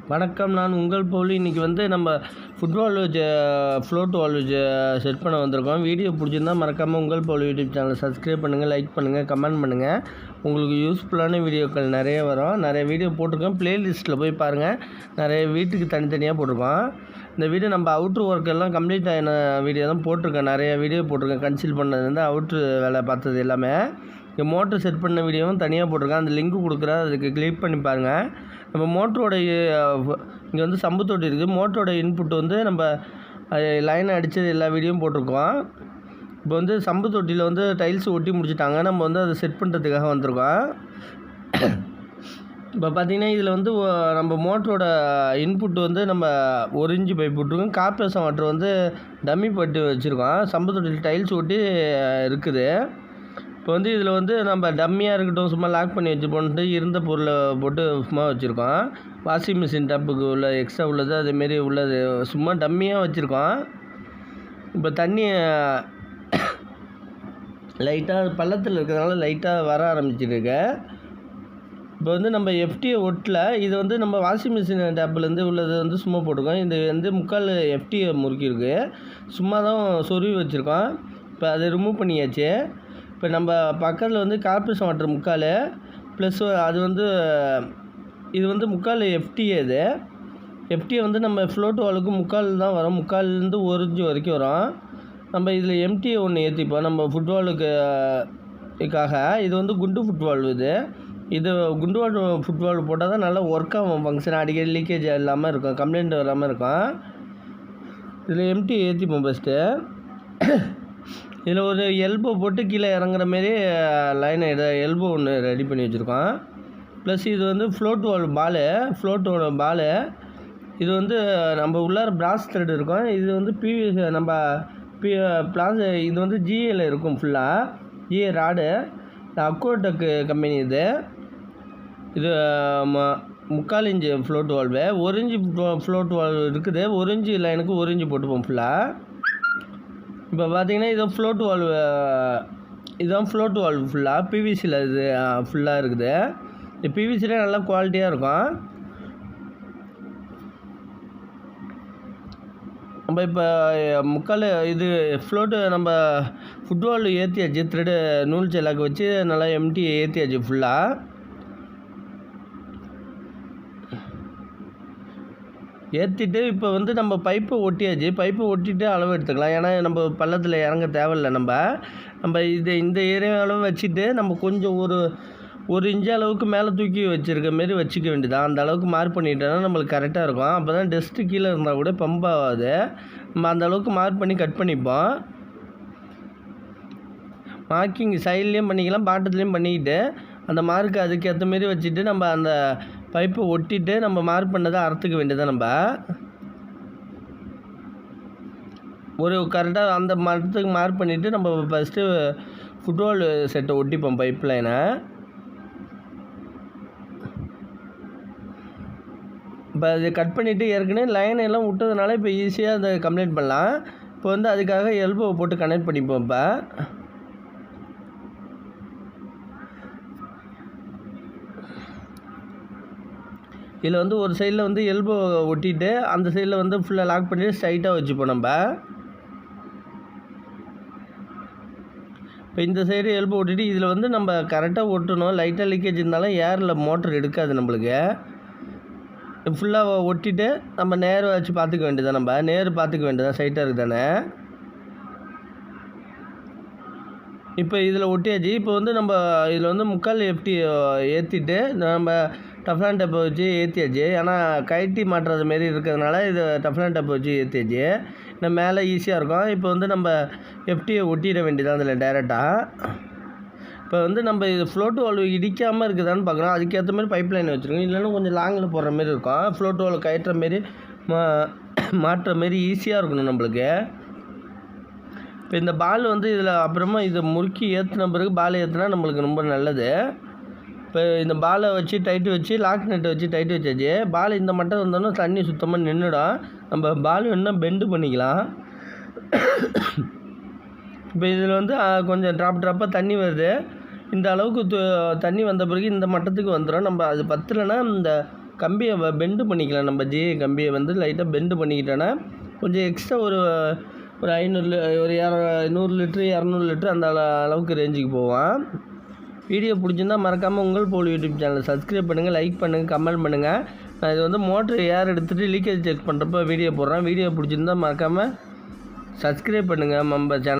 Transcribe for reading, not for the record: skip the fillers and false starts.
வணக்கம். நான் உங்கள் போலி. இன்றைக்கி நம்ம ஃபுட்பால் ஃப்ளோட் வால்வு செட் பண்ண வந்திருக்கோம். வீடியோ பிடிச்சிருந்தா மறக்காமல் உங்கள் போலி யூடியூப் சேனலை சப்ஸ்கிரைப் பண்ணுங்கள், லைக் பண்ணுங்கள், கமெண்ட் பண்ணுங்கள். உங்களுக்கு யூஸ்ஃபுல்லான வீடியோக்கள் நிறைய வரும். நிறைய வீடியோ போட்டிருக்கோம். ப்ளேலிஸ்ட்டில் போய் பாருங்கள். நிறைய வீட்டுக்கு தனித்தனியாக போட்டிருக்கோம். இந்த வீடியோ நம்ம அவுட்ரு ஒர்க் எல்லாம் கம்ப்ளீட் ஆகின வீடியோ தான் போட்டிருக்கேன். நிறைய வீடியோ போட்டிருக்கேன். கன்சீல் பண்ணது அவுட்ரு வேலை பார்த்தது எல்லாமே. இங்கே மோட்ரு செட் பண்ண வீடியோவும் தனியாக போட்டிருக்கேன். அந்த லிங்க்கு கொடுக்குறேன், அதுக்கு கிளிக் பண்ணி பாருங்கள். நம்ம மோட்டரோட இங்கே சம்பு தொட்டி இருக்குது. மோட்டரோட இன்புட் நம்ம லைனை அடித்தது எல்லா வீடியோவும் போட்டிருக்கோம். இப்போ சம்பு தொட்டியில் டைல்ஸ் ஒட்டி முடிச்சுட்டாங்க. நம்ம அதை செட் பண்ணுறதுக்காக வந்திருக்கோம். இப்போ பார்த்திங்கன்னா இதில் நம்ம மோட்டரோட இன்புட் நம்ம 1 இன்ச்சு பைப் விட்டுருக்கோம். கார்பரேஷன் வாட்டர் டம்மி பட்டு வச்சுருக்கோம். சம்பு தொட்டியில் டைல்ஸ் ஒட்டி இருக்குது. இப்போ இதில் நம்ம டம்மியாக இருக்கட்டும், சும்மா லாக் பண்ணி வச்சுப்போன்ட்டு இருந்த பொருளை போட்டு சும்மா வச்சுருக்கோம். வாஷிங் மிஷின் டப்புக்கு உள்ள எக்ஸ்ட்ரா உள்ளது அதேமாரி உள்ளது சும்மா டம்மியாக வச்சுருக்கோம். இப்போ தண்ணி லைட்டாக பள்ளத்தில் இருக்கிறதுனால லைட்டாக வர ஆரம்பிச்சிருக்கு. இப்போ நம்ம எஃப்டியை ஒட்டல. இது நம்ம வாஷிங் மிஷின் டேப்லேருந்து உள்ளது சும்மா போட்டிருக்கோம். இது முக்கால் எஃப்டியை முறுக்கியிருக்கு. சும்மா தான் சொருவி வச்சுருக்கோம். இப்போ அதை ரிமூவ் பண்ணியாச்சு. இப்போ நம்ம பக்கத்தில் கார்பரேஷன் வாட்டர் முக்கால் ப்ளஸ் அது இது முக்கால் எஃப்டிஏ. இது எஃப்டிஏ நம்ம ஃப்ளோட் வாலுக்கு முக்கால் தான் வரும். முக்கால்லேருந்து 1 இன்ச்சு வரைக்கும் வரும். நம்ம இதில் எம்டிஏ ஒன்று ஏற்றிப்போம் நம்ம ஃபுட்பாலுக்காக. இது குண்டு ஃபுட்பால். இது குண்டு ஃபுட்பால் போட்டால் தான் நல்லா ஒர்க் ஆகும். ஃபங்க்ஷன் அடிக்கடி லீக்கேஜ் இல்லாமல் இருக்கும், கம்ப்ளைண்ட் வராமல் இருக்கும். இதில் எம்டி ஏற்றிப்போம் ஃபஸ்ட்டு. இதில் ஒரு எல்போ போட்டு கீழே இறங்குற மாரி லைனை எல்போ ஒன்று ரெடி பண்ணி வச்சுருக்கோம். ப்ளஸ் இது ஃப்ளோட் வால் ஃப்ளோட்டோட பாலு. இது நம்ம உள்ளார பிராஸ் த்ரெட் இருக்கும். இது பிவிசி நம்ம இது ஜிஏல இருக்கும். ஃபுல்லாக ஜிஏ ராடு. அக்கோடெக் கம்பெனி. இது முக்கால் inch float valve. 1 inch float valve இருக்குது. 1 இன்ச்சு லைனுக்கு 1 இன்ச்சு போட்டுப்போம் ஃபுல்லாக. இப்போ பார்த்திங்கன்னா இதுதான் ஃப்ளோட் வால்வு ஃபுல்லாக பிவிசியில் இது ஃபுல்லாக இருக்குது. இந்த பிவிசியில் நல்லா குவாலிட்டியாக இருக்கும். நம்ம இப்போ முக்கால் இது ஃப்ளோட்டு நம்ம ஃபுட்பால் ஏற்றியாச்சு. த்ரெடு நூல் செல்லாக்கு வச்சு நல்லா எம்டி ஏற்றியாச்சு ஃபுல்லாக. ஏற்றிட்டு இப்போ நம்ம பைப்பை ஒட்டியாச்சு. பைப்பை ஒட்டிட்டு அளவு எடுத்துக்கலாம். ஏன்னா நம்ம பள்ளத்தில் இறங்க தேவையில்லை. நம்ம இந்த ஏரியா அளவு வச்சுட்டு நம்ம கொஞ்சம் ஒரு இன்ச்சு அளவுக்கு மேலே தூக்கி வச்சுருக்க மாரி வச்சுக்க வேண்டியதான். அந்த அளவுக்கு மார்க் பண்ணிட்டோன்னா நம்மளுக்கு கரெக்டாக இருக்கும். அப்போ தான் டஸ்ட்டு கீழே இருந்தால் கூட பம்ப் ஆகாது. நம்ம அந்த அளவுக்கு மார்க் பண்ணி கட் பண்ணிப்போம். மார்க்கிங் சைட்லேயும் பண்ணிக்கலாம், பாட்டத்துலேயும் பண்ணிக்கிட்டு அந்த மார்க்கு அதுக்கேற்ற மாரி வச்சுட்டு நம்ம அந்த பைப்பை ஒட்டிட்டு நம்ம மார்க் பண்ணதை அறுத்துக்க வேண்டியதான். நம்ம ஒரு கரெக்டாக அந்த மரத்துக்கு மார்க் பண்ணிவிட்டு நம்ம ஃபஸ்ட்டு ஃபுட்பால் செட்டை ஒட்டிப்போம் பைப் லைனை. இப்போ அது கட் பண்ணிவிட்டு ஏற்கனவே லைன் எல்லாம் விட்டதுனால இப்போ ஈஸியாக அதை கம்ப்ளீட் பண்ணலாம். இப்போ அதுக்காக எல்போவை போட்டு கனெக்ட் பண்ணிப்போம். இப்போ இதில் ஒரு சைடில் எல்போ ஒட்டிட்டு அந்த சைடில் ஃபுல்லாக லாக் பண்ணிவிட்டு ஸ்ட்ரைட்டாக வச்சுப்போம். நம்ம இப்போ இந்த சைடு எல்போ ஒட்டிட்டு இதில் நம்ம கரெக்டாக ஒட்டணும். லைட்டாக லீக்கேஜ் இருந்தாலும் ஏரில் மோட்டர் எடுக்காது. நம்மளுக்கு ஃபுல்லாக ஒட்டிட்டு நம்ம நேரம் வச்சு பார்த்துக்க வேண்டியதான். நம்ம நேரம் பார்த்துக்க வேண்டியதான். சைட்டாக இருக்குது தானே. இப்போ இதில் ஒட்டியாச்சு. இப்போ நம்ம இதில் முக்கால் எஃப்டி ஏற்றிட்டு நம்ம டஃப்லான் டப்பை வச்சு ஏற்றியாச்சு. ஆனால் கைட்டி மாட்டுறது மாரி இருக்கிறதுனால இது டஃப்லான் டப்பை வச்சு ஏற்றியாச்சு. இன்னும் மேலே ஈஸியாக இருக்கும். இப்போ நம்ம எஃப்டியை ஒட்டிட வேண்டியதான் அதில் டேரெக்டாக. இப்போ நம்ம இது ஃப்ளோட் வால்வு இடிக்காமல் இருக்குதான்னு பார்க்குறோம். அதுக்கேற்ற மாதிரி பைப் லைன் வச்சுருக்கோம். இல்லைன்னா கொஞ்சம் லாங்கில் போடுற மாரி இருக்கும். ஃப்ளோட் வால்வு கட்டுற மாரி மாட்டுற மாரி ஈஸியாக இருக்கணும் நம்மளுக்கு. இப்போ இந்த பால் இதில் அப்புறமா இதை முறுக்கி ஏற்றின பிறகு பால் ஏற்றினா நம்மளுக்கு ரொம்ப நல்லது. இப்போ இந்த பாலை வச்சு டைட்டு வச்சு லாக் நெட்டை வச்சு டைட்டு வச்சாச்சு. பால் இந்த மட்டும் வந்தோன்னா தண்ணி சுத்தமாக நின்றுடும். நம்ம பால் வேணுன்னா பெண்டு பண்ணிக்கலாம். இப்போ இதில் கொஞ்சம் ட்ராப்பாக தண்ணி வருது. இந்த அளவுக்கு தண்ணி வந்த பிறகு இந்த மட்டத்துக்கு வந்துடும். நம்ம அது பத்தலைன்னா இந்த கம்பியை பெண்டு பண்ணிக்கலாம். நம்ம ஜிஐ கம்பியை வந்து லைட்டாக பெண்டு பண்ணிக்கிட்டோன்னா கொஞ்சம் எக்ஸ்ட்ரா ஒரு 500 ஒரு 100 லிட்ரு 200 லிட்ரு அந்த அளவுக்கு ரேஞ்சுக்கு போவான். வீடியோ பிடிச்சிருந்தால் மறக்காமல் உங்கள் போல் யூடியூப் சேனலை சப்ஸ்கிரைப் பண்ணுங்கள், லைக் பண்ணுங்கள், கமெண்ட் பண்ணுங்கள். நான் இது வந்து மோட்ரு ஏர் எடுத்துகிட்டு லீக்கேஜ் செக் பண்ணுறப்ப வீடியோ போடுறேன். வீடியோ பிடிச்சிருந்தால் மறக்காமல் சப்ஸ்கிரைப் பண்ணுங்கள் நம்ம சேனல்.